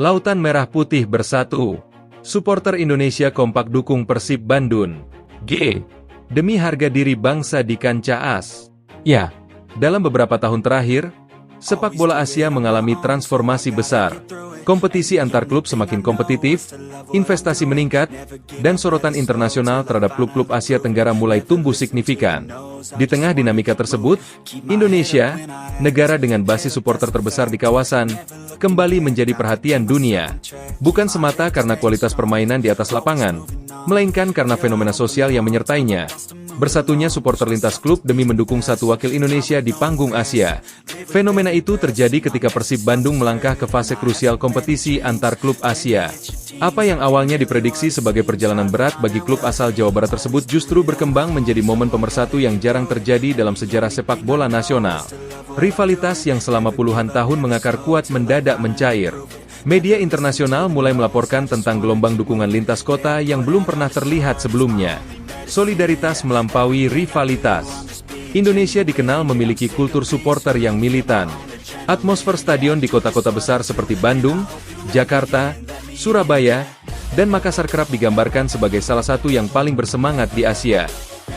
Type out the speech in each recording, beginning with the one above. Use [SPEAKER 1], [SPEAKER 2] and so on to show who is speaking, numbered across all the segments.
[SPEAKER 1] Lautan Merah Putih bersatu. Supporter Indonesia kompak dukung Persib Bandung. G. Demi harga diri bangsa di kancah AS. Ya, dalam beberapa tahun terakhir, sepak bola Asia mengalami transformasi besar. Kompetisi antar klub semakin kompetitif, investasi meningkat, dan sorotan internasional terhadap klub-klub Asia Tenggara mulai tumbuh signifikan. Di tengah dinamika tersebut, Indonesia, negara dengan basis supporter terbesar di kawasan, kembali menjadi perhatian dunia. Bukan semata karena kualitas permainan di atas lapangan, melainkan karena fenomena sosial yang menyertainya. Bersatunya supporter lintas klub demi mendukung satu wakil Indonesia di panggung Asia. Fenomena itu terjadi ketika Persib Bandung melangkah ke fase krusial kompetisi antar klub Asia. Apa yang awalnya diprediksi sebagai perjalanan berat bagi klub asal Jawa Barat tersebut justru berkembang menjadi momen pemersatu yang jarang terjadi dalam sejarah sepak bola nasional. Rivalitas yang selama puluhan tahun mengakar kuat mendadak mencair. Media internasional mulai melaporkan tentang gelombang dukungan lintas kota yang belum pernah terlihat sebelumnya. Solidaritas melampaui rivalitas. Indonesia dikenal memiliki kultur supporter yang militan. Atmosfer stadion di kota-kota besar seperti Bandung, Jakarta, Surabaya, dan Makassar kerap digambarkan sebagai salah satu yang paling bersemangat di Asia.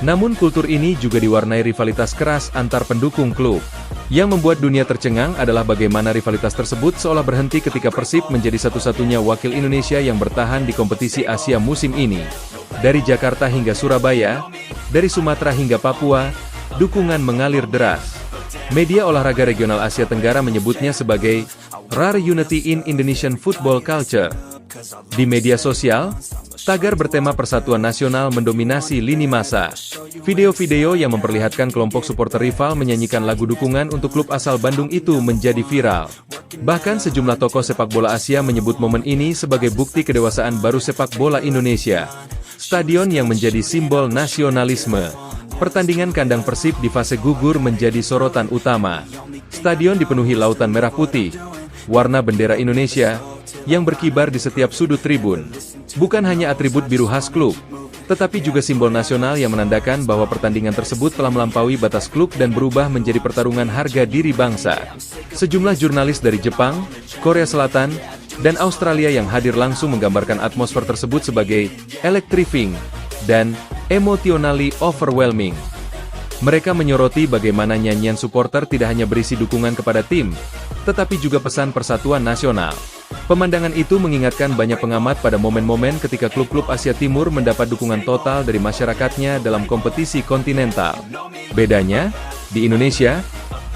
[SPEAKER 1] Namun kultur ini juga diwarnai rivalitas keras antar pendukung klub. Yang membuat dunia tercengang adalah bagaimana rivalitas tersebut seolah berhenti ketika Persib menjadi satu-satunya wakil Indonesia yang bertahan di kompetisi Asia musim ini. Dari Jakarta hingga Surabaya, dari Sumatera hingga Papua, dukungan mengalir deras. Media olahraga regional Asia Tenggara menyebutnya sebagai Rare Unity in Indonesian Football Culture. Di media sosial, tagar bertema Persatuan Nasional mendominasi lini massa. Video-video yang memperlihatkan kelompok supporter rival menyanyikan lagu dukungan untuk klub asal Bandung itu menjadi viral. Bahkan sejumlah tokoh sepak bola Asia menyebut momen ini sebagai bukti kedewasaan baru sepak bola Indonesia. Stadion yang menjadi simbol nasionalisme. Pertandingan kandang Persib di fase gugur menjadi sorotan utama. Stadion dipenuhi lautan merah putih, warna bendera Indonesia, yang berkibar di setiap sudut tribun. Bukan hanya atribut biru khas klub, tetapi juga simbol nasional yang menandakan bahwa pertandingan tersebut telah melampaui batas klub dan berubah menjadi pertarungan harga diri bangsa. Sejumlah jurnalis dari Jepang, Korea Selatan, dan Australia yang hadir langsung menggambarkan atmosfer tersebut sebagai electrifying dan emotionally overwhelming. Mereka menyoroti bagaimana nyanyian supporter tidak hanya berisi dukungan kepada tim, tetapi juga pesan persatuan nasional. Pemandangan itu mengingatkan banyak pengamat pada momen-momen ketika klub-klub Asia Timur mendapat dukungan total dari masyarakatnya dalam kompetisi kontinental. Bedanya, di Indonesia,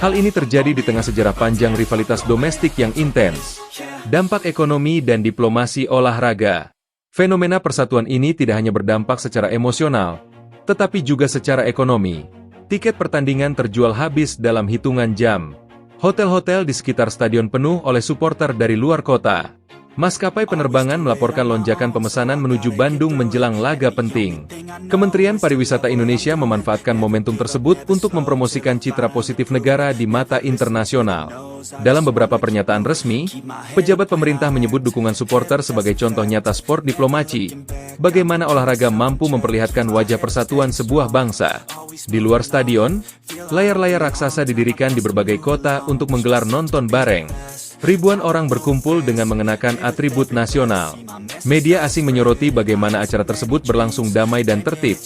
[SPEAKER 1] hal ini terjadi di tengah sejarah panjang rivalitas domestik yang intens. Dampak ekonomi dan diplomasi olahraga. Fenomena persatuan ini tidak hanya berdampak secara emosional, tetapi juga secara ekonomi. Tiket pertandingan terjual habis dalam hitungan jam. Hotel-hotel di sekitar stadion penuh oleh supporter dari luar kota. Maskapai penerbangan melaporkan lonjakan pemesanan menuju Bandung menjelang laga penting. Kementerian Pariwisata Indonesia memanfaatkan momentum tersebut untuk mempromosikan citra positif negara di mata internasional. Dalam beberapa pernyataan resmi, pejabat pemerintah menyebut dukungan supporter sebagai contoh nyata sport diplomasi. Bagaimana olahraga mampu memperlihatkan wajah persatuan sebuah bangsa. Di luar stadion, layar-layar raksasa didirikan di berbagai kota untuk menggelar nonton bareng. Ribuan orang berkumpul dengan mengenakan atribut nasional. Media asing menyoroti bagaimana acara tersebut berlangsung damai dan tertib.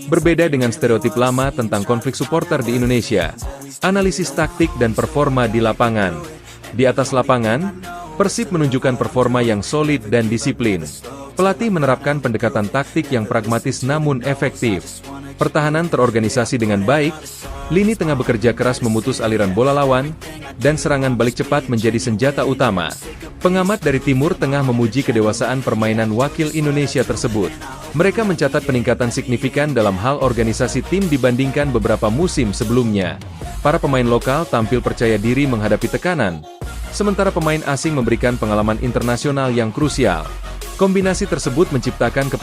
[SPEAKER 1] Berbeda dengan stereotip lama tentang konflik supporter di Indonesia. Analisis taktik dan performa di lapangan. Di atas lapangan, Persib menunjukkan performa yang solid dan disiplin. Pelatih menerapkan pendekatan taktik yang pragmatis namun efektif. Pertahanan terorganisasi dengan baik, lini tengah bekerja keras memutus aliran bola lawan, dan serangan balik cepat menjadi senjata utama. Pengamat dari Timur Tengah memuji kedewasaan permainan wakil Indonesia tersebut. Mereka mencatat peningkatan signifikan dalam hal organisasi tim dibandingkan beberapa musim sebelumnya. Para pemain lokal tampil percaya diri menghadapi tekanan, sementara pemain asing memberikan pengalaman internasional yang krusial. Kombinasi tersebut menciptakan